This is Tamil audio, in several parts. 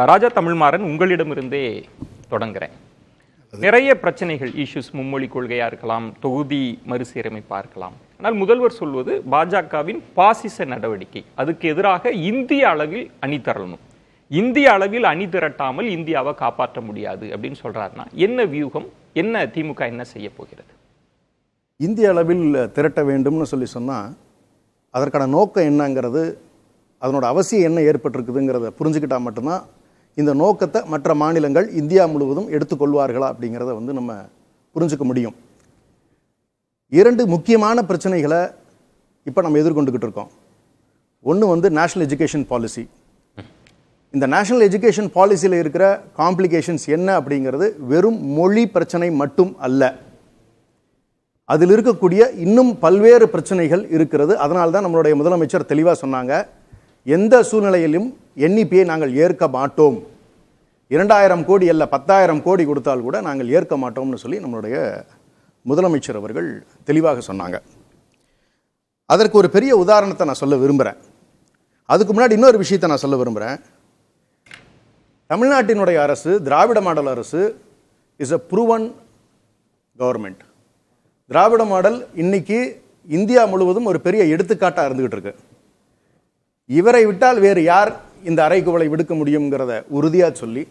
ராஜா தமிழ்மாறன், உங்களிடமிருந்தே தொடங்குறேன். நிறைய பிரச்சனைகள், இஷ்யூஸ், மும்மொழி கொள்கையா இருக்கலாம், தொகுதி மறுசீரமைப்பா இருக்கலாம். ஆனால் முதல்வர் சொல்வது பாஜகவின் பாசிச நடவடிக்கை, அதுக்கு எதிராக இந்திய அளவில் அணி திரளணும், இந்திய அளவில் அணி திரட்டாமல் இந்தியாவை காப்பாற்ற முடியாது அப்படின்னு சொல்றாருன்னா என்ன வியூகம், என்ன திமுக என்ன செய்ய போகிறது? இந்திய அளவில் திரட்ட வேண்டும்னு சொன்னால் அதற்கான நோக்கம் என்னங்கிறது, அதனோட அவசியம் என்ன ஏற்பட்டிருக்குதுங்கிறத புரிஞ்சுக்கிட்டா மட்டும்தான் இந்த நோக்கத்தை மற்ற மாநிலங்கள் இந்தியா முழுவதும் எடுத்துக்கொள்வார்களா அப்படிங்கிறத நம்ம புரிஞ்சுக்க முடியும். இரண்டு முக்கியமான பிரச்சனைகளை இப்போ நம்ம எதிர்கொண்டுகிட்டு இருக்கோம். ஒன்று நேஷனல் எஜுகேஷன் பாலிசி. இந்த நேஷனல் எஜுகேஷன் பாலிசியில் இருக்கிற காம்ப்ளிகேஷன்ஸ் என்ன அப்படிங்கிறது வெறும் மொழி பிரச்சனை மட்டும் அல்ல, அதில் இருக்கக்கூடிய இன்னும் பல்வேறு பிரச்சனைகள் இருக்கிறது. அதனால்தான் நம்மளுடைய முதலமைச்சர் தெளிவாக சொன்னாங்க, எந்த சூழ்நிலையிலும் என்இபியை நாங்கள் ஏற்க மாட்டோம், 2000 கோடி அல்ல 10,000 கோடி கொடுத்தால் கூட நாங்கள் ஏற்க மாட்டோம்னு சொல்லி நம்மளுடைய முதலமைச்சர் அவர்கள் தெளிவாக சொன்னாங்க. அதற்கு ஒரு பெரிய உதாரணத்தை நான் சொல்ல விரும்புகிறேன். அதுக்கு முன்னாடி இன்னொரு விஷயத்தை நான் சொல்ல விரும்புகிறேன். தமிழ்நாட்டினுடைய அரசு, திராவிட மாடல் அரசு, is a proven government. Dravida model இன்னைக்கு இந்தியா முழுவதும் ஒரு பெரிய எடுத்துக்காட்டாக இருந்துகிட்டு இருக்கு. இவரை விட்டால் வேறு யார் இந்த அறைகூவலை விடுக்க முடியுங்கிறத உறுதியாக சொல்லி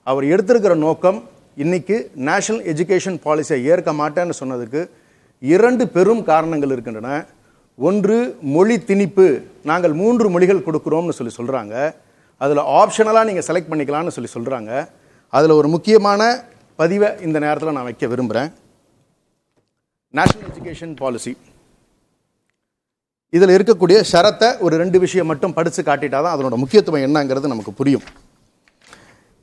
அவர் எடுத்திருக்கிற நோக்கம், இன்னைக்கு நேஷனல் எஜுகேஷன் பாலிசியை ஏற்க மாட்டேன்னு சொன்னதுக்கு 2 பெரும் காரணங்கள் இருக்கின்றன. ஒன்று, மொழி திணிப்பு. நாங்கள் 3 மொழிகள் கொடுக்குறோம்னு சொல்கிறாங்க, அதில் ஆப்ஷனலாக நீங்கள் செலக்ட் பண்ணிக்கலாம்னு சொல்கிறாங்க. அதில் ஒரு முக்கியமான பதிவை இந்த நேரத்தில் நான் வைக்க விரும்புகிறேன். நேஷனல் எஜுகேஷன் பாலிசி இதில் இருக்கக்கூடிய ஷரத்தை ஒரு 2 விஷயம் மட்டும் படித்து காட்டிட்டா தான் அதனோட முக்கியத்துவம் என்னங்கிறது நமக்கு புரியும்.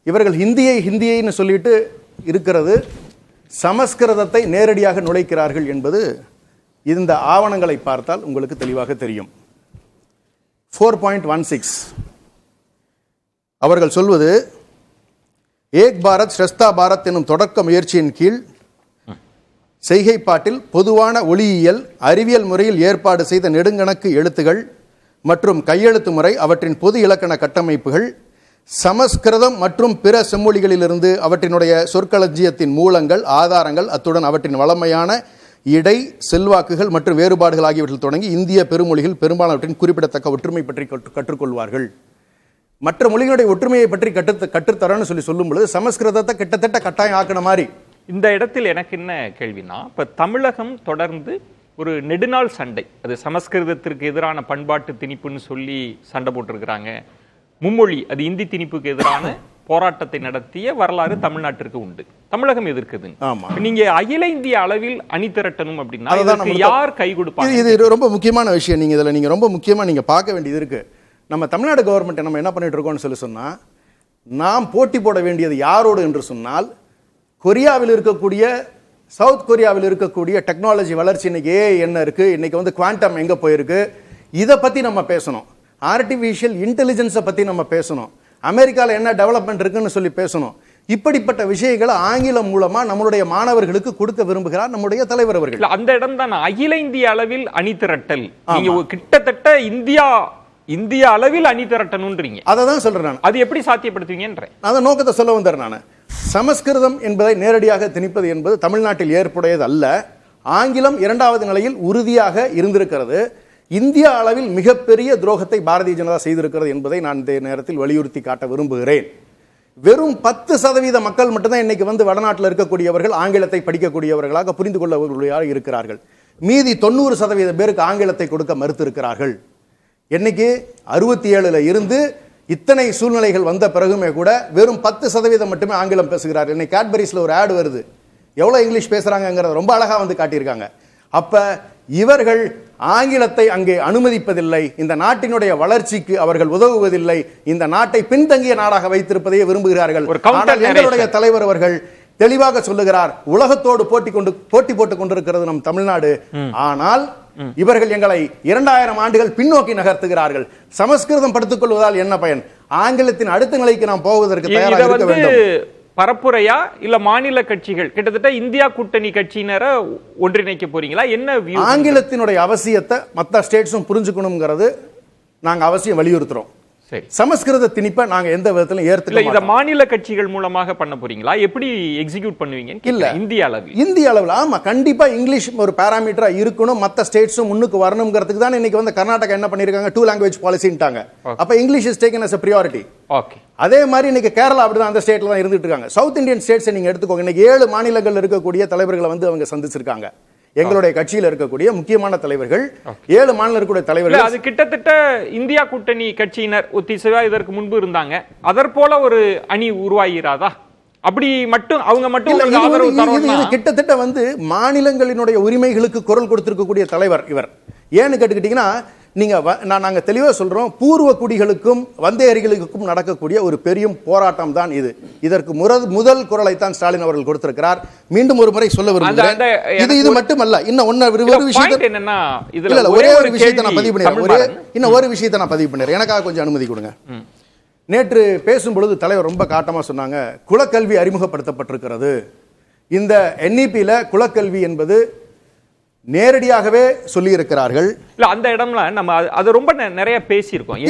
இவர்கள் ஹிந்தியைன்னு சொல்லிட்டு இருக்கிறது, சமஸ்கிருதத்தை நேரடியாக நுழைக்கிறார்கள் என்பது இந்த ஆவணங்களை பார்த்தால் உங்களுக்கு தெளிவாக தெரியும். 4.16 அவர்கள் சொல்வது, ஏக் பாரத் ஸ்ரஸ்தா பாரத் எனும் தொடக்க முயற்சியின் கீழ் செய்கைப்பாட்டில் பொதுவான ஒளியியல் அறிவியல் முறையில் ஏற்பாடு செய்த நெடுங்கணக்கு எழுத்துகள் மற்றும் கையெழுத்து முறை, அவற்றின் பொது இலக்கண கட்டமைப்புகள், சமஸ்கிருதம் மற்றும் பிற செம்மொழிகளிலிருந்து அவற்றினுடைய சொற்களஞ்சியத்தின் மூலங்கள், ஆதாரங்கள், அத்துடன் அவற்றின் வளமையான இடை, செல்வாக்குகள் மற்றும் வேறுபாடுகள் ஆகியவற்றில் தொடங்கி இந்திய பெருமொழிகள் பெரும்பாலானவற்றின் குறிப்பிடத்தக்க ஒற்றுமை பற்றி கற்றுக்கொள்வார்கள். மற்ற மொழிகளுடைய ஒற்றுமையை பற்றி கற்றுத்தரன்னு சொல்லும் பொழுது சமஸ்கிருதத்தை கிட்டத்தட்ட கட்டாயம் ஆக்கின மாதிரி. இந்த இடத்தில் எனக்கு என்ன கேள்வினா, இப்ப தமிழகம் தொடர்ந்து ஒரு நெடுநாள் சண்டை, அது சமஸ்கிருதத்திற்கு எதிரான பண்பாட்டு திணிப்புன்னு சொல்லி சண்டை போட்டிருக்கிறாங்க, மும்மொழி அது இந்தி திணிப்புக்கு எதிரான போராட்டத்தை நடத்திய வரலாறு தமிழ்நாட்டிற்கு உண்டு, தமிழகம் எதிர்க்குது. நீங்க அகில இந்திய அளவில் அணி திரட்டணும் அப்படின்னா யார் கை கொடுப்பாங்க? இது ரொம்ப முக்கியமான விஷயம். நீங்க இதுல நீங்க ரொம்ப முக்கியமா நீங்க பார்க்க வேண்டியது இருக்கு. நம்ம தமிழ்நாடு கவர்மெண்ட் நம்ம என்ன பண்ணிட்டு இருக்கோம்னு சொன்னா, நாம் போட்டி போட வேண்டியது யாரோடு என்று சொன்னால், கொரியாவில் இருக்கக்கூடிய, சவுத் கொரியாவில் இருக்கக்கூடிய டெக்னாலஜி வளர்ச்சி, இன்னைக்கு என்ன இருக்கு, இன்னைக்கு குவாண்டம் எங்க போயிருக்கு, இதை பத்தி நம்ம பேசணும். ஆர்டிஃபிஷியல் இன்டெலிஜென்ஸை பத்தி நம்ம பேசணும். அமெரிக்காவில் என்ன டெவலப்மெண்ட் இருக்குன்னு சொல்லி பேசணும். இப்படிப்பட்ட விஷயங்களை ஆங்கிலம் மூலமா நம்மளுடைய மாணவர்களுக்கு கொடுக்க விரும்புகிறார் நம்முடைய தலைவர் அவர்கள். அந்த இடம் தான் அகில இந்திய அளவில் அணி திரட்டல். நீங்க கிட்டத்தட்ட இந்திய அளவில் அணி திரட்டணும்ன்றீங்க. அதை தான் சொல்றேன் நான். அது எப்படி சாத்தியப்படுத்துவீங்கன்ற அந்த நோக்கத்தை சொல்ல வந்தேன் நான். சமஸ்கிருதம் என்பதை நேரடியாக திணிப்பது என்பது தமிழ்நாட்டில் ஏற்புடையது அல்ல. ஆங்கிலம் 2வது நிலையில் உறுதியாக இருந்திருக்கிறது. இந்திய அளவில் மிகப்பெரிய துரோகத்தை பாரதிய ஜனதா செய்திருக்கிறது என்பதை நான் இந்த நேரத்தில் வலியுறுத்தி காட்ட விரும்புகிறேன். வெறும் 10% மக்கள் மட்டும்தான் இன்னைக்கு வடநாட்டில் இருக்கக்கூடியவர்கள் ஆங்கிலத்தை படிக்கக்கூடியவர்களாக புரிந்து கொள்ளக்கூடியவர்களாக இருக்கிறார்கள். மீதி 90% பேருக்கு ஆங்கிலத்தை கொடுக்க மறுத்து இருக்கிறார்கள். என்னைக்கு 67 இருந்து இத்தனை சூழ்நிலைகள் வந்த பிறகுமே கூட வெறும் 10% மட்டுமே ஆங்கிலம் பேசுகிறார்கள். இன்னைக்கு கேட்பரிஸ்ல ஒரு ஆட் வருது, எவ்வளவு இங்கிலீஷ் பேசுறாங்கிறத ரொம்ப அழகா காட்டியிருக்காங்க. அப்ப இவர்கள் ஆங்கிலத்தை அங்கே அனுமதிப்பதில்லை, இந்த நாட்டினுடைய வளர்ச்சிக்கு அவர்கள் உதவுவதில்லை, இந்த நாட்டை பின்தங்கிய நாடாக வைத்திருப்பதையே விரும்புகிறார்கள். எங்களுடைய தலைவர் அவர்கள் தெளிவாக சொல்லுகிறார், உலகத்தோடு போட்டி போட்டுக் கொண்டிருக்கிறது நம் தமிழ்நாடு. ஆனால் இவர்கள் எங்களை 2000 ஆண்டுகள் பின்னோக்கி நகர்த்துகிறார்கள். சமஸ்கிருதம் படித்துக் கொள்வதால் என்ன பயன்? ஆங்கிலத்தின் அடுத்த நிலைக்கு நாம் போவதற்கு தயாராக இருக்க வேண்டும். பரப்புரையா இல்ல மாநில கட்சிகள் கிட்டத்தட்ட இந்தியா கூட்டணி கட்சியினரை ஒன்றிணைக்க போறீங்களா? என்ன ஆங்கிலத்தினுடைய அவசியத்தை மற்ற ஸ்டேட்ஸும் புரிஞ்சுக்கணுங்கிறது நாங்க அவசியம் வலியுறுத்துறோம். சரி. சமஸ்கிருத திணிப்பை நாங்க எந்த விதத்திலும் இல்ல ஏத்துக்க இத மாட்டோம். மாநில கட்சிகள் மூலமாக பண்ண போறீங்களா? எப்படி எக்ஸிக்யூட் பண்ணுவீங்க? இல்ல. இந்திய அளவில். இந்திய அளவில் ஆமா கண்டிப்பா இங்கிலீஷ் ஒரு பாராமீட்டரா இருக்கணும், மத்த ஸ்டேட்ஸும் முன்னுக்கு வரணுங்கிறதுக்கு தான் இன்னைக்கு வந்து கர்நாடகா என்ன பண்ணிருக்காங்க, 2 லாங்குவேஜ் பாலிசின்ட்டாங்க. அப்ப English is taken as a priority. Okay. அதே மாதிரி இன்னைக்கு கேரளா அப்படிதான் அந்த ஸ்டேட்ல தான் இருந்துட்டு இருக்காங்க. சவுத் இந்தியன் ஸ்டேட்ஸ் நீங்க எடுத்துக்கோங்க, இன்னைக்கு 7 மாநிலங்கள் இருக்கக்கூடிய தலைவர்களை வந்து அவங்க சந்திச்சிருக்காங்க. எங்களுடைய கட்சியில் இருக்கக்கூடிய முக்கியமான தலைவர்கள் 7 மாநில இருக்கக்கூடிய தலைவர்கள். அது கிட்டத்தட்ட இந்தியா கூட்டணி கட்சியினர் ஒத்திசைவா இதற்கு முன்பு இருந்தாங்க. அதற்போல ஒரு அணி உருவாகிறாதா? அப்படி மட்டும் அவங்க மட்டும் இல்ல, உங்களுக்கு ஆதரவு தரணும்னா இது கிட்டத்தட்ட வந்து மாநிலங்களினுடைய உரிமைகளுக்கு குரல் கொடுத்திருக்கக்கூடிய தலைவர் இவர். ஏன்னு கேட்டுக்கிட்டீங்கன்னா நீங்க நாங்க தெளிவா சொல்றோம், பூர்வ குடிகளுக்கும் வந்தேரிகளுக்கும் நடக்கக்கூடிய ஒரு பெரிய போராட்டம் தான் இது. இதற்கு முதல் குரலை தான் ஸ்டாலின் அவர்கள் கொடுத்திருக்கிறார். மீண்டும் ஒரு முறை சொல்ல விரும்புகிறேன், இது மட்டுமல்ல, இன்னும் ஒரு விஷயம் என்னன்னா, இதுல ஒரே ஒரு விஷயத்தை நான் பதிவு பண்ணிடுறேன். ஒரு விஷயத்தை நான் பதிவு பண்ணிடுறேன், எனக்காக கொஞ்சம் அனுமதி கொடுங்க. நேற்று பேசும் பொழுது தலைவர் ரொம்ப காட்டமா சொன்னாங்க, குலக்கல்வி அறிமுகப்படுத்தப்பட்டிருக்கிறது. இந்த NEP-ல குலக்கல்வி என்பது நேரடியாகவே சொல்லி இருக்கிறார்கள். இல்ல அந்த இடம்ல நம்ம அது ரொம்ப நிறைய பேசியிருக்கோம்.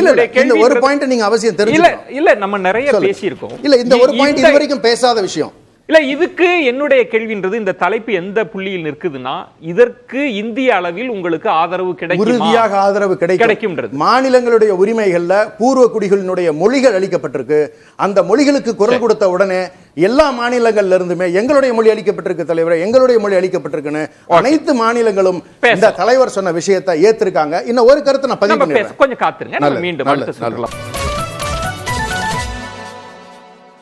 இந்த ஒரு பாயிண்ட் நீங்க அவசியம் தெரிஞ்சுக்கணும். இல்ல நம்ம நிறைய பேசியிருக்கோம். இல்ல இந்த ஒரு பாயிண்ட் இதுவரைக்கும் பேசாத விஷயம். இல்ல இதுக்கு என்னுடைய கேள்வின்றது, இந்த தலைப்பு எந்த புள்ளியில் நிற்குதுன்னா, இதற்கு இந்திய அளவில் உங்களுக்கு ஆதரவு கிடைக்கும், உறுதியாக ஆதரவு கிடைக்கும். மாநிலங்களுடைய உரிமைகள்ல பூர்வ குடிகளினுடைய மொழிகள் அளிக்கப்பட்டிருக்கு. அந்த மொழிகளுக்கு குரல் கொடுத்த உடனே எல்லா மாநிலங்கள்ல இருந்துமே எங்களுடைய மொழி அளிக்கப்பட்டிருக்கு தலைவரே, எங்களுடைய மொழி அளிக்கப்பட்டிருக்குன்னு அனைத்து மாநிலங்களும் இந்த தலைவர் சொன்ன விஷயத்தை ஏத்திருக்காங்க. இன்னும் ஒரு கருத்து நான் பதிவு பண்ணிடுறேன். கொஞ்சம் காத்துருங்க, மீண்டும் அடுத்து சொல்லலாம்.